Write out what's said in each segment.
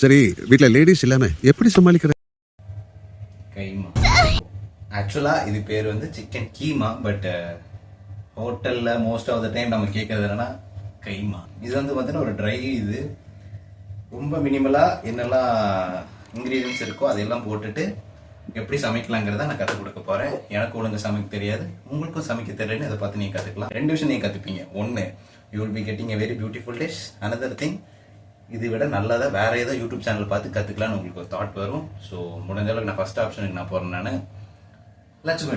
சரி, வீட்ல லேடிஸ் இல்லாம எப்படி சமாளிக்கிற? கைமா. ஆக்சுவலாக இது பேர் வந்து சிக்கன் கீமா. பட் ஹோட்டலில் மோஸ்ட் ஆஃப் த டைம் நம்ம கேட்கறது என்னன்னா கைமா. இது வந்து பார்த்தீங்கன்னா ஒரு ட்ரை. இது ரொம்ப மினிமலாக என்னெல்லாம் இன்க்ரீடியன்ஸ் இருக்கோ அதெல்லாம் போட்டுட்டு எப்படி சமைக்கலாங்கிறத நான் கற்றுக் கொடுக்க போகிறேன். எனக்கு ஒழுங்கு சமைக்க தெரியாது, உங்களுக்கும் சமைக்க தெரியலன்னு அதை பார்த்து நீங்கள் கற்றுக்கலாம். ரெண்டு விஷயம் நீங்கள் கற்றுப்பீங்க. ஒன்று, you will be getting a very beautiful dish. Another thing, இது விட நல்லதாக வேற ஏதோ யூடியூப் சேனல் பார்த்து கற்றுக்கலான்னு உங்களுக்கு ஒரு தாட் வரும். ஸோ முடிஞ்ச அளவுக்கு நான் ஃபர்ஸ்ட் ஆப்ஷனுக்கு நான் போகிறேன். நான் லட்சுமி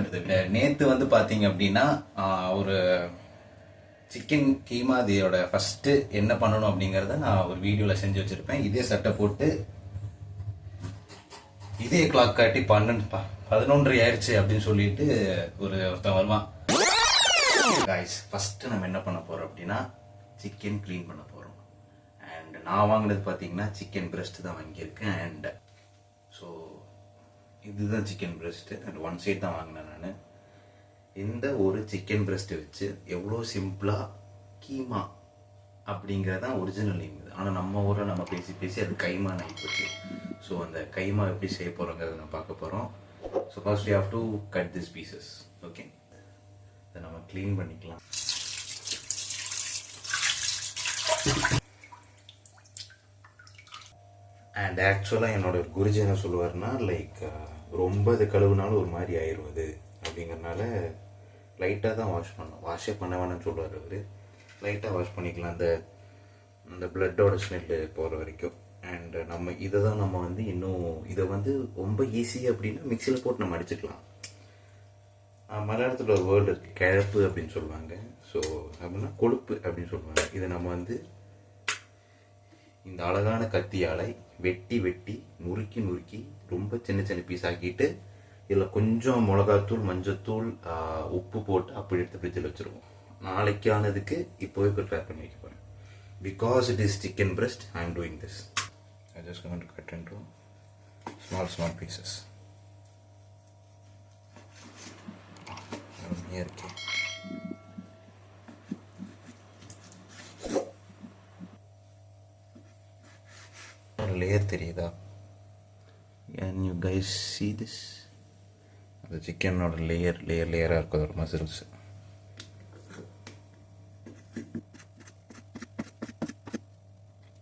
நேற்று வந்து பார்த்தீங்க அப்படின்னா ஒரு சிக்கன் கீமா இதோட ஃபர்ஸ்ட் என்ன பண்ணணும் அப்படிங்கிறத நான் ஒரு வீடியோவில் செஞ்சு வச்சிருப்பேன். இதே சட்டை போட்டு இதே கிளாக் காட்டி 11:30 ஆயிடுச்சு அப்படின்னு சொல்லிட்டு ஒருத்தன் வருவான். காய்ஸ், ஃபர்ஸ்ட் நம்ம என்ன பண்ண போறோம் அப்படின்னா சிக்கன் க்ளீன் பண்ண போறோம். அண்ட் நான் வாங்கினது பார்த்தீங்கன்னா சிக்கன் பிரெஸ்ட் தான் வாங்கியிருக்கேன். அண்ட் ஸோ இதுதான் chicken breast. And one side தான் வாங்கினேன் நான். இந்த ஒரு சிக்கன் பிரெஸ்ட் வச்சு எவ்வளோ சிம்பிளாக கீமா அப்படிங்கிறதான் ஒரிஜினல் நேம் இது. ஆனால் நம்ம ஊரில் நம்ம பேசி பேசி அது கைமான் ஆகிப்போச்சு. ஸோ அந்த கைமா எப்படி செய்ய போகிறோங்கிறத நம்ம பார்க்க போகிறோம். So first you have to cut this pieces. Okay, இதை நம்ம க்ளீன் பண்ணிக்கலாம். அண்ட் ஆக்சுவலாக என்னோட குருஜி என்ன சொல்லுவார்னா, லைக் ரொம்ப இது கழுவுனாலும் ஒரு மாதிரி ஆயிரும் அது அப்படிங்கிறனால லைட்டாக தான் வாஷ் பண்ணணும். வாஷே பண்ண வேணாம்னு சொல்லுவார் அவர். லைட்டாக வாஷ் பண்ணிக்கலாம் அந்த பிளட்டோட ஸ்மெல்லு போகிற வரைக்கும். அண்ட் நம்ம இதை தான் நம்ம வந்து இன்னும் இதை வந்து ரொம்ப ஈஸி அப்படின்னா மிக்சியில் போட்டு நம்ம அடிச்சுக்கலாம். மலையாளத்தில் ஒரு வேர்டு இருக்குது, கிழப்பு அப்படின்னு சொல்லுவாங்க. ஸோ அப்படின்னா கொழுப்பு அப்படின்னு சொல்லுவாங்க. இதை நம்ம வந்து இந்த அழகான கத்தியாலை வெட்டி வெட்டி நுறுக்கி ரொம்ப சின்ன சின்ன பீஸ் ஆக்கிட்டு இதில் கொஞ்சம் மிளகாத்தூள், மஞ்சத்தூள், உப்பு போட்டு அப்படி எடுத்து ஃப்ரிட்ஜில் வச்சுருவோம். நாளைக்கானதுக்கு இப்போவே ப்ரிப்பேர் பண்ணி வைக்க போகிறேன். Because it is chicken breast, I am doing this. I just going to cut into small pieces. Here, okay. Layer தெரியுதா? Can you guys see this? The chicken or layer இருக்கும் ஒரு muscles.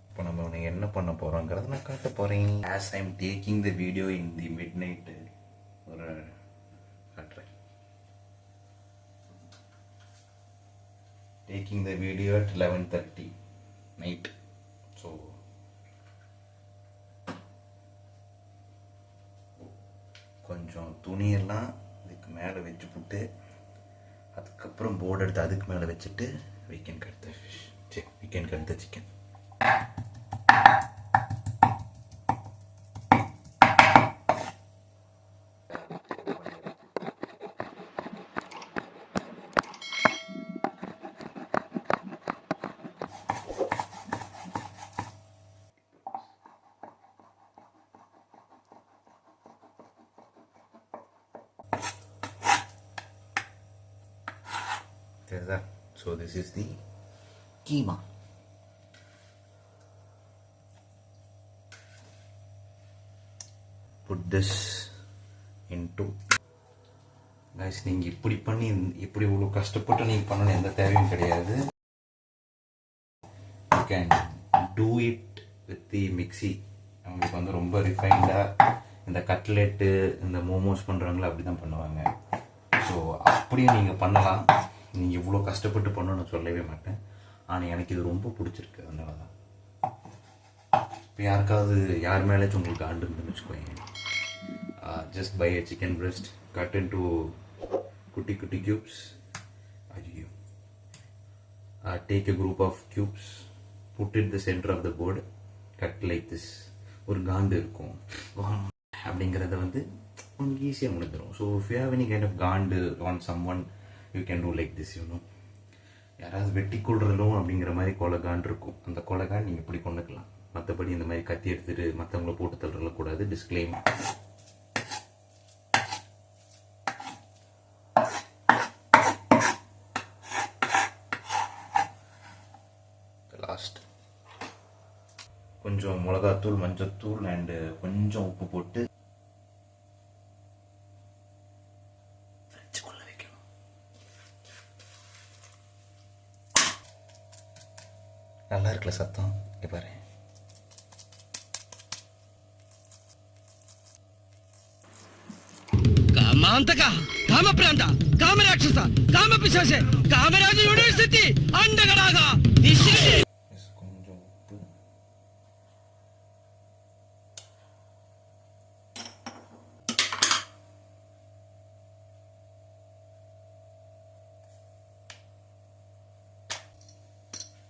இப்போ நம்ம என்ன பண்ண போறோங்கிறத நான் காட்ட போறேன். As I am taking the video in the midnight, ஒரு காட்டுறேன். Taking the video at 11:30 night. So கொஞ்சம் துணியெல்லாம் இதுக்கு மேலே வச்சு போட்டு அதுக்கப்புறம் போர்டு எடுத்து அதுக்கு மேலே வச்சுட்டு we can cut the chicken. So this is the keema. Put this into. Guys, நீங்க இப்படி பண்ணி இப்படி இவ்வளோ கஷ்டப்பட்டு நீங்க பண்ணணும் எந்த தேவையும் கிடையாது. You can do it with the mixie. அவங்களுக்கு வந்து ரொம்ப ரிஃபைண்டாக இந்த கட்லெட்டு இந்த மோமோஸ் பண்ணுறவங்கள அப்படி தான் பண்ணுவாங்க. ஸோ அப்படியும் நீங்கள் பண்ணலாம். நீங்கள் இவ்வளோ கஷ்டப்பட்டு பண்ணணும்னு நான் சொல்லவே மாட்டேன். ஆனால் எனக்கு இது ரொம்ப பிடிச்சிருக்கு. அதனால தான் இப்போ யார் மேலேச்சும் உங்களுக்கு ஆண்டு இருந்துன்னு வச்சுக்கோங்க. Just buy a chicken breast, cut into குட்டி cubes. ஐயோ, take a group of cubes, put it the center of the board, cut like this. ஒரு காண்டு இருக்கும் அப்படிங்கிறத வந்து உங்களுக்கு ஈஸியாக முடிஞ்சிடும். So if you have any kind of Khandu on someone, you can do like this, you know. யாராவது வெட்டி கொள்றதும் அப்படிங்கிற மாதிரி கொலைகான் இருக்கும். அந்த கொலைகான் நீங்கள் இப்படி கொண்டுக்கலாம். மற்றபடி இந்த மாதிரி கத்தி எடுத்துட்டு மற்றவங்கள போட்டு தள்ளக்கூடாது. டிஸ்க்ளைமர். லாஸ்ட் கொஞ்சம் மிளகாத்தூள் மிளகாத்தூள், மஞ்சத்தூள் அண்டு கொஞ்சம் உப்பு போட்டு ஃப்ரிட்ஜுக்குள்ள வைக்கணும். நல்லா இருக்குல்ல சத்தம்? பாரு. ಕಾಮಾಂತಕ ಕಾಮಪ್ರಾಂತ ಕಾಮರಾಕ್ಷಸ ಕಾಮಪಿಶಾಚೆ ಕಾಮರಾಜ ಯೂನಿವರ್ಸಿಟಿ ಅಂಡಗಡಾಗ கொஞ்சம் உப்பு,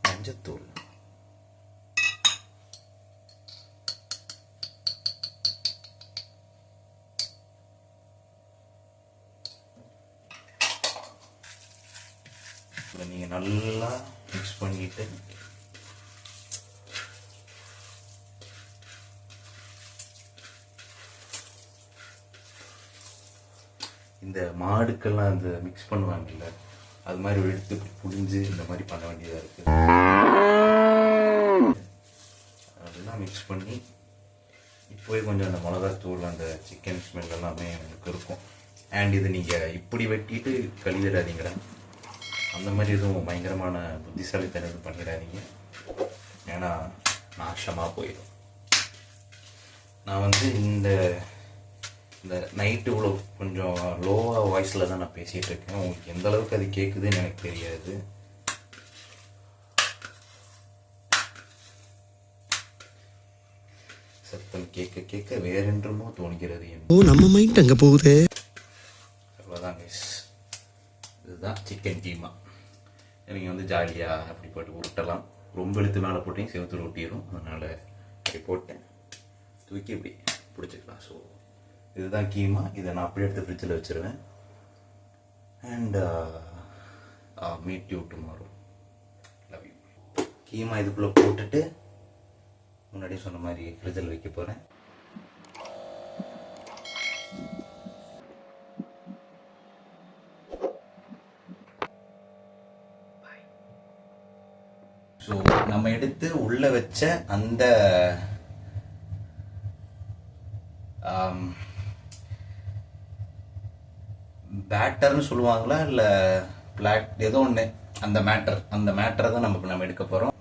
மஞ்சத்தூள், நீங்க நல்லா மிக்ஸ் பண்ணிட்டு இந்த மாடுக்கெல்லாம் அந்த மிக்ஸ் பண்ணுவாங்கல்ல, அது மாதிரி எடுத்து புழிஞ்சு இந்த மாதிரி பண்ண வேண்டியதாக இருக்கு. அதெல்லாம் மிக்ஸ் பண்ணி இப்போவே கொஞ்சம் அந்த மிளகாத்தூள், அந்த சிக்கன் ஸ்மெல் எல்லாமே எனக்கு இருக்கும். அண்ட் இது நீங்கள் இப்படி வெட்டிட்டு கழுவிடாதீங்கடா, அந்த மாதிரி எதுவும் பயங்கரமான புத்திசாலித்தனம் பண்ணிடாதீங்க, ஏன்னா நாசமாக போயிடும். நான் வந்து இந்த நைட்டு இவ்வளோ கொஞ்சம் லோவாக வாய்ஸில் தான் நான் பேசிகிட்டு இருக்கேன். உங்களுக்கு எந்த அளவுக்கு அது கேட்குதுன்னு எனக்கு தெரியாது. சத்தம் கேட்க கேட்க வேறென்றுமோ தோணுகிறது. நம்ம மைண்ட் அங்க போகுது. அவ்வளோதான் கைஸ், இதுதான் சிக்கன் கீமா. நீங்கள் வந்து ஜாலியாக அப்படி போட்டு உருட்டலாம். ரொம்ப எடுத்து மேலே போட்டிங்க செவத்துல ஒட்டிடும், அதனால் அப்படி போட்டேன், தூக்கி இப்படி பிடிச்சிக்கலாம். ஸோ இதுதான் கீமா. இதை நான் அப்படியே எடுத்து ஃப்ரிட்ஜில் வச்சுருவேன். And meet you tomorrow. Love you. Keema இதுக்குள்ளே போட்டுட்டு முன்னாடியே சொன்ன மாதிரி ஃப்ரிட்ஜில் வைக்க போகிறேன். ஸோ நம்ம எடுத்து உள்ள வச்ச அந்த பேட்டர்னு சொல்லுவாங்களா இல்லை பிளாட் ஏதோ ஒன்று, அந்த மேட்டரை தான் நம்ம எடுக்க போகிறோம்.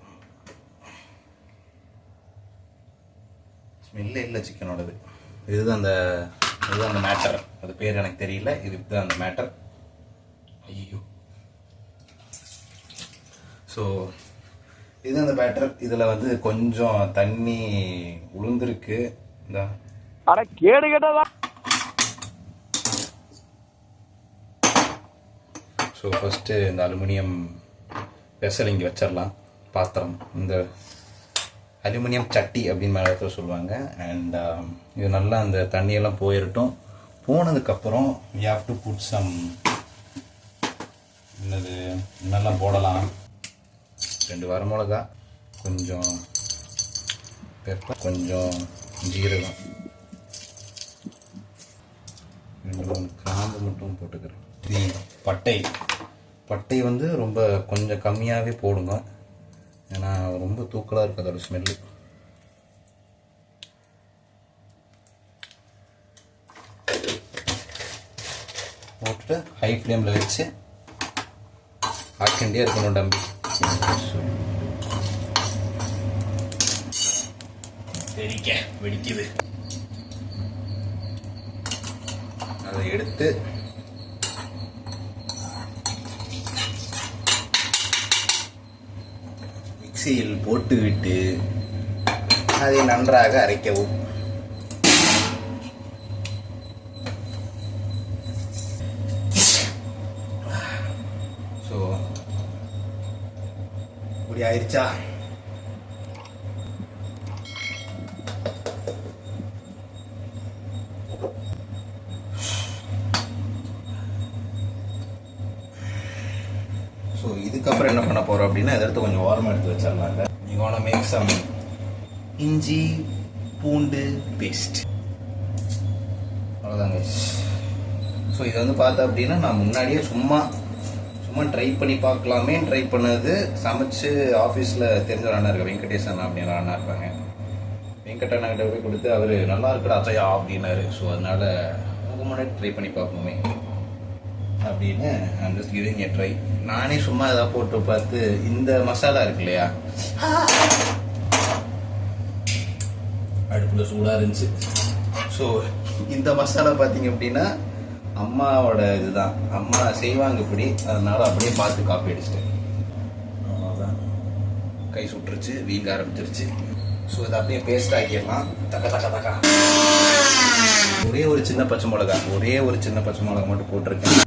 ஸ்மெல்லே இல்லை சிக்கனோடது. இதுதான் அந்த மேட்டர். அது பேர் எனக்கு தெரியல. இதுதான் அந்த மேட்டர். ஐயோ. ஸோ இது அந்த பேட்டர். இதில் வந்து கொஞ்சம் தண்ணி உளுந்துருக்கு. இந்த கேடு கேட்டதா. ஸோ ஃபஸ்ட்டு இந்த அலுமினியம் வெசல் இங்கே வச்சிடலாம், பாத்திரம். இந்த அலுமினியம் சட்டி அப்படின்னு மேலே சொல்லுவாங்க. அண்ட் இது நல்லா அந்த தண்ணியெல்லாம் போயிடட்டும். போனதுக்கப்புறம் we have to put some என்னது என்னெல்லாம் போடலாம். 2 வரமிளகா, கொஞ்சம் பெப்பர், கொஞ்சம் ஜீரகம், 2 கிராம்பு மட்டும் போட்டுக்கிறேன். பட்டை வந்து ரொம்ப கொஞ்சம் கம்மியாகவே போடுங்க, ஏன்னா ரொம்ப தூக்கலாக இருக்குது அதோட ஸ்மெல்லு. போட்டுட்டு ஹை ஃப்ளேமில் வச்சு ஆக்கிண்டே இருக்கணும் டம்பி. வெடிக்குது. அதை எடுத்து மிக்சியில் போட்டுவிட்டு அதை நன்றாக அரைக்கவும். ஸோ இப்படி ஆயிடுச்சா? ஸோ இதுக்கப்புறம் என்ன பண்ண போகிறோம் அப்படின்னா, இதை எடுத்து கொஞ்சம் ஓரமாக எடுத்து வச்சிடலாங்க. You want to make some inji poondu paste. அவ்வளோதாங்க. ஸோ இதை வந்து பார்த்தா அப்படின்னா நான் முன்னாடியே சும்மா ட்ரை பண்ணி பார்க்கலாமே ட்ரை பண்ணது. சமைச்சு ஆஃபீஸில் தெரிஞ்ச ஒரு அண்ணா இருக்க, வெங்கடேஷ் அண்ணா அப்படின்னு அண்ணா இருப்பாங்க. வெங்கட் அண்ணாகிட்ட போய் கொடுத்து அவர் நல்லா இருக்குடா அச்சையா அப்படின்னாரு. ஸோ அதனால உங்கள் முன்னாடி ட்ரை பண்ணி பார்ப்போமே அப்படின்னு I'm just giving a try. நானே சும்மா ஏதாவது போட்டு பார்த்து இந்த மசாலா இருக்கு இல்லையா, அடுப்பில் சூடாக இருந்துச்சு. ஸோ இந்த மசாலா பார்த்தீங்க அப்படின்னா அம்மாவோட இதுதான், அம்மா செய்வாங்க இப்படி, அதனால அப்படியே பார்த்து காப்பி அடிச்சிட்டேன். அவ்வளோதான், கை சுட்டுருச்சு, வீங்க ஆரம்பிச்சிருச்சு. ஸோ இதை அப்படியே பேஸ்ட் ஆக்கிடலாம். தக்க தக்க தக்கா ஒரே ஒரு சின்ன பச்சை மிளகா மட்டும் போட்டிருக்கேன்.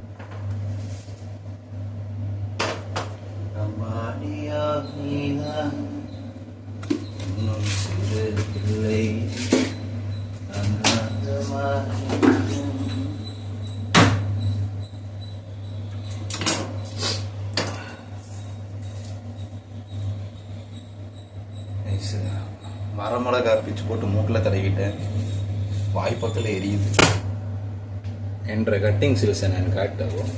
வரமிளகா பிச்சு போட்டு மூக்கில் தடவிட்டேன், வாய்ப்பத்தில் எரியுது என்ற கட்டிங் சில்ஸை நான் காட்டவும்.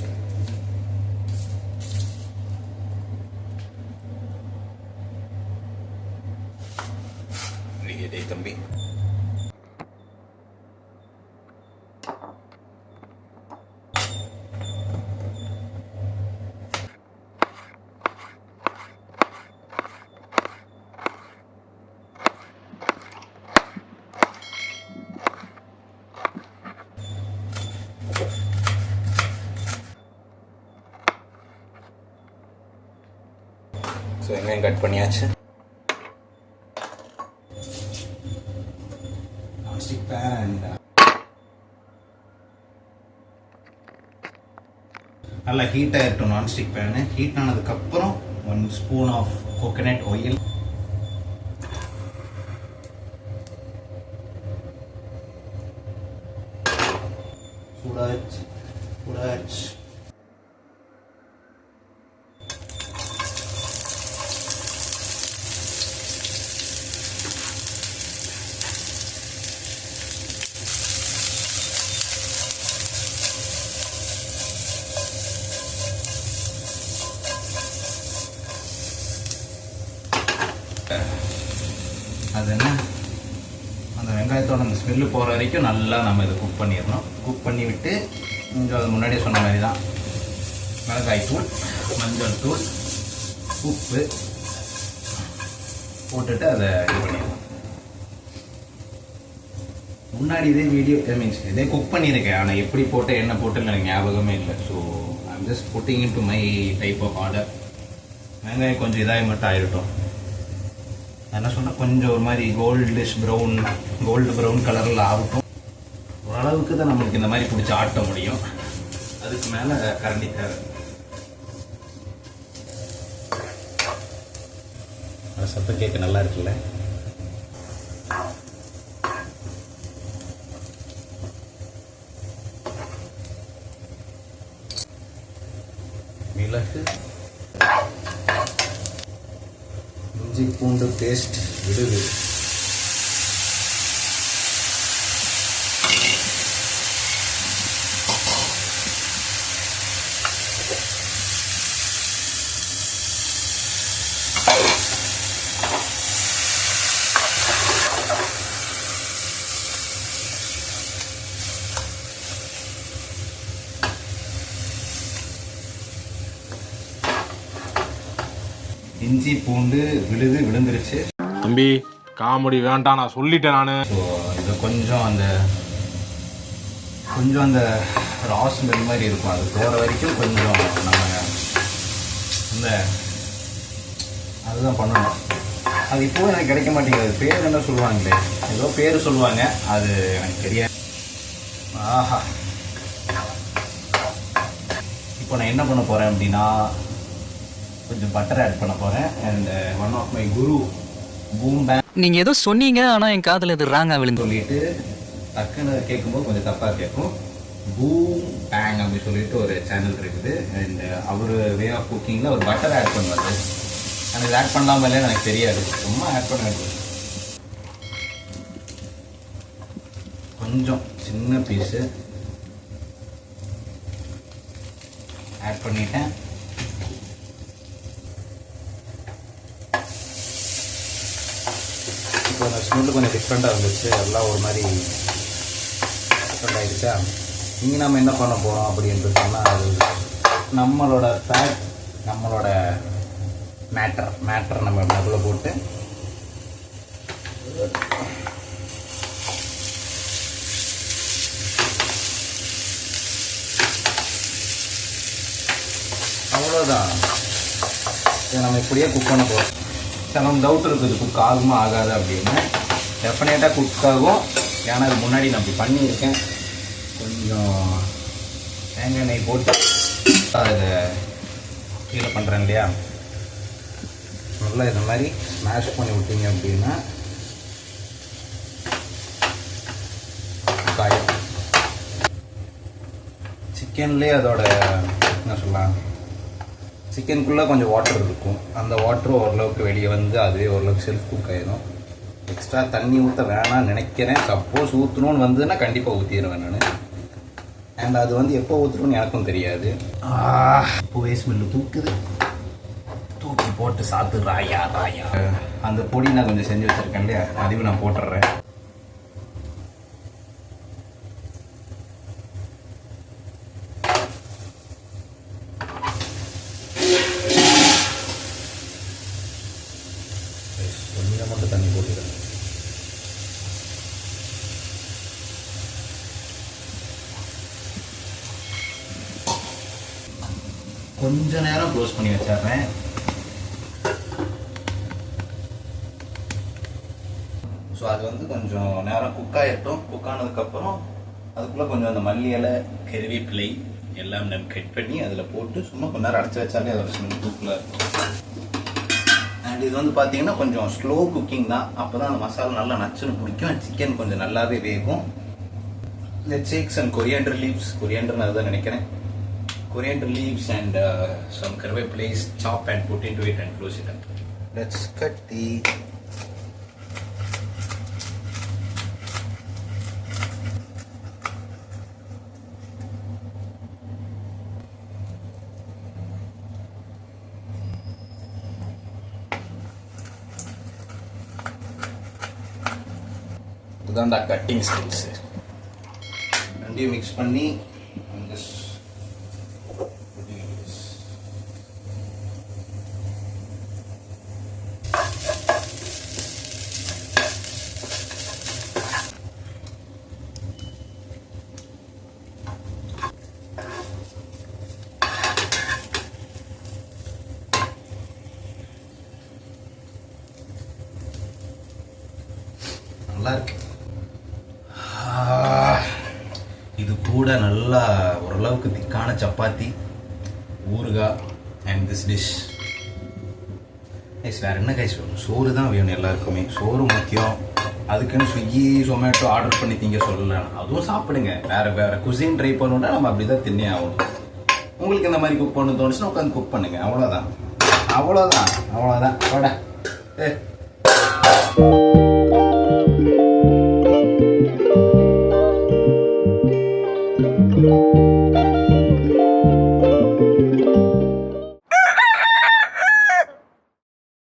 தம்பி ஸோ வெங்காயம் கட் பண்ணியாச்சு. நான்ஸ்டிக் பேன் அண்ட் நல்லா ஹீட் ஆகிருக்கும். நான்ஸ்டிக் பேனு ஹீட் ஆனதுக்கப்புறம் 1 ஸ்பூன் ஆஃப் கோகனட் ஆயில், சூடாச்சு. அது என்ன, அந்த வெங்காயத்தோட அந்த ஸ்மெல்லு போகிற வரைக்கும் நல்லா நம்ம இதை குக் பண்ணிடணும். குக் பண்ணி விட்டு கொஞ்சம் அது முன்னாடியே சொன்ன மாதிரி தான் மிளகாய் தூள், மஞ்சள் தூள், உப்பு போட்டுட்டு அதை இது பண்ணிடலாம். முன்னாடி இதே வீடியோ மீன்ஸ் இதே குக் பண்ணியிருக்கேன், ஆனால் எப்படி போட்டு என்ன போட்டு எனக்கு ஞாபகமே இல்லை. So I'm just putting in to my type of order. வெங்காயம் கொஞ்சம் இதாகி மட்டும் ஆகிடட்டும். என்ன சொன்னால் கொஞ்சம் ஒரு மாதிரி கோல்டு ப்ரௌன் கலரில் ஆகட்டும். ஓரளவுக்கு தான் நம்மளுக்கு இந்த மாதிரி பிடிச்சி ஆட்ட முடியும். அதுக்கு மேலே கரண்டி தேவை. சத்தம் கேட்க நல்லா இருக்குல்ல. மிளகு, இஞ்சி பூண்டு பேஸ்ட் விடுது. இஞ்சி பூண்டு விழுந்துருச்சு. தம்பி காமெடி வேண்டாம், நான் சொல்லிட்டேன் நான். ஸோ இது கொஞ்சம் அந்த ரா ஸ்மெல் மாதிரி இருக்கும், அது போகிற வரைக்கும் கொஞ்சம் நம்ம இந்த அதுதான் பண்ணணும். அது இப்போவும் எனக்கு கிடைக்க மாட்டேங்குது. பேர் என்ன சொல்லுவாங்களே, ஏதோ பேர் சொல்லுவாங்க, அது எனக்கு தெரியாது. ஆஹா, இப்போ நான் என்ன பண்ண போகிறேன் அப்படின்னா கொஞ்சம் பட்டர் ஆட் பண்ண போகிறேன். அண்ட் ஒன் ஆஃப் மை குரு பூம் பேங், நீங்கள் ஏதோ சொன்னீங்க ஆனால் என் காதில் இது ராங்காக விழுந்து சொல்லிட்டு டக்குன்னு கேட்கும்போது கொஞ்சம் தப்பாக கேட்கும். பூம் பேங் அப்படின்னு சொல்லிட்டு ஒரு சேனல் இருக்குது. அண்ட் அவர் வே ஆஃப் குக்கிங்கில் ஒரு பட்டர் ஆட் பண்ணுவார். எனக்கு ஆட் பண்ணலாமா இல்லைன்னு எனக்கு தெரியாது, சும்மா ஆட் பண்ண கொஞ்சம் சின்ன பீஸு ஆட் பண்ணிட்டேன். இப்போ அந்த ஸ்மெல்லு கொஞ்சம் டிஃப்ரெண்ட்டாக இருந்துச்சு, எல்லாம் ஒரு மாதிரி டிஃப்ரெண்ட் ஆகிடுச்சா. இங்கே நம்ம என்ன பண்ண போகிறோம் அப்படின்ட்டு சொன்னால், அது நம்மளோட ஃபேட், நம்மளோட மேட்டர் நம்ம அதுக்குள்ளே போட்டு அவ்வளோதான். இதை நம்ம இப்படியே குக் பண்ண போகிறோம். சில டவுட் இருக்குது குக் ஆகுமா ஆகாது அப்படின்னு. டெஃபினட்டாக குக் ஆகும். ஏன்னா அது முன்னாடி நான் இப்படி பண்ணியிருக்கேன். கொஞ்சம் தேங்காய் எண்ணெய் போட்டு அதை கீழே பண்ணுறேன் இல்லையா, நல்லா இந்த மாதிரி ஸ்மாஷ் பண்ணி விட்டீங்க அப்படின்னா காயம். சிக்கன்லேயே அதோட என்ன சொல்லலாம், சிக்கனுக்குள்ளே கொஞ்சம் வாட்டர் இருக்கும். அந்த வாட்டரும் ஓரளவுக்கு வெளியே வந்து அதுவே ஓரளவுக்கு செல்ஃப் குக் ஆயிடும். எக்ஸ்ட்ரா தண்ணி ஊற்ற வேணாம்னு நினைக்கிறேன். சப்போஸ் ஊற்றணும்னு வந்ததுன்னா கண்டிப்பாக ஊற்றிடுவேன் நான். அண்ட் அது வந்து எப்போ ஊற்றணும்னு எனக்கும் தெரியாது. இப்போவே ஸ்மெல்லு தூக்குது. தூக்கி போட்டு சாத்து ராயா. அந்த பொடி நான் கொஞ்சம் செஞ்சு வச்சுருக்கேன் இல்லையா, அதையும் நான் போட்டுடுறேன். கொஞ்சம் மட்டும் தண்ணி போட்டுக்கிறேன். கொஞ்ச நேரம் க்ளோஸ் பண்ணி வச்சிடுறேன். ஸோ அது வந்து கொஞ்சம் நேரம் குக் ஆகிட்டோம். குக் ஆனதுக்கப்புறம் அதுக்குள்ளே கொஞ்சம் அந்த மல்லி இலை, கருவேப்பிலை எல்லாம் நம்ம கட் பண்ணி அதில் போட்டு சும்மா கொஞ்ச நேரம் அடைச்சி வச்சாலே அதோட ஸ்மெல் தூக்கில் இருக்கும். அண்ட் இது வந்து பார்த்தீங்கன்னா கொஞ்சம் ஸ்லோ குக்கிங் தான். அப்போ தான் அந்த மசாலா நல்லா நச்சுன்னு பிடிக்கும். சிக்கன் கொஞ்சம் நல்லாவே வேகும். Let's take some coriander leaves. Coriander நான் அதுதான் நினைக்கிறேன். Coriander leaves and some karveppalais, chop and put into it and close it up. Let's cut the udanda cutting skills. And you mix panni and just நல்லா இருக்கு. இது கூட நல்லா ஓரளவுக்கு திக்கான சப்பாத்தி, ஊறுகாய் அண்ட் திஸ் டிஷ். கைஸ் வேறு என்ன கைஸ் வேணும்? சோறு தான் வேணும் எல்லாருக்குமே. சோறு முக்கியம். அதுக்குன்னு ஸ்விக்கி, ஜொமேட்டோ ஆர்டர் பண்ணி திங்க சொல்லலாம். அதுவும் சாப்பிடுங்க. வேறு குசின் ட்ரை பண்ணணுன்னா நம்ம அப்படி தான் தின்னே ஆகணும். உங்களுக்கு இந்த மாதிரி குக் பண்ண தோணுச்சுன்னா உட்காந்து குக் பண்ணுங்கள். அவ்வளோதான். வாடா.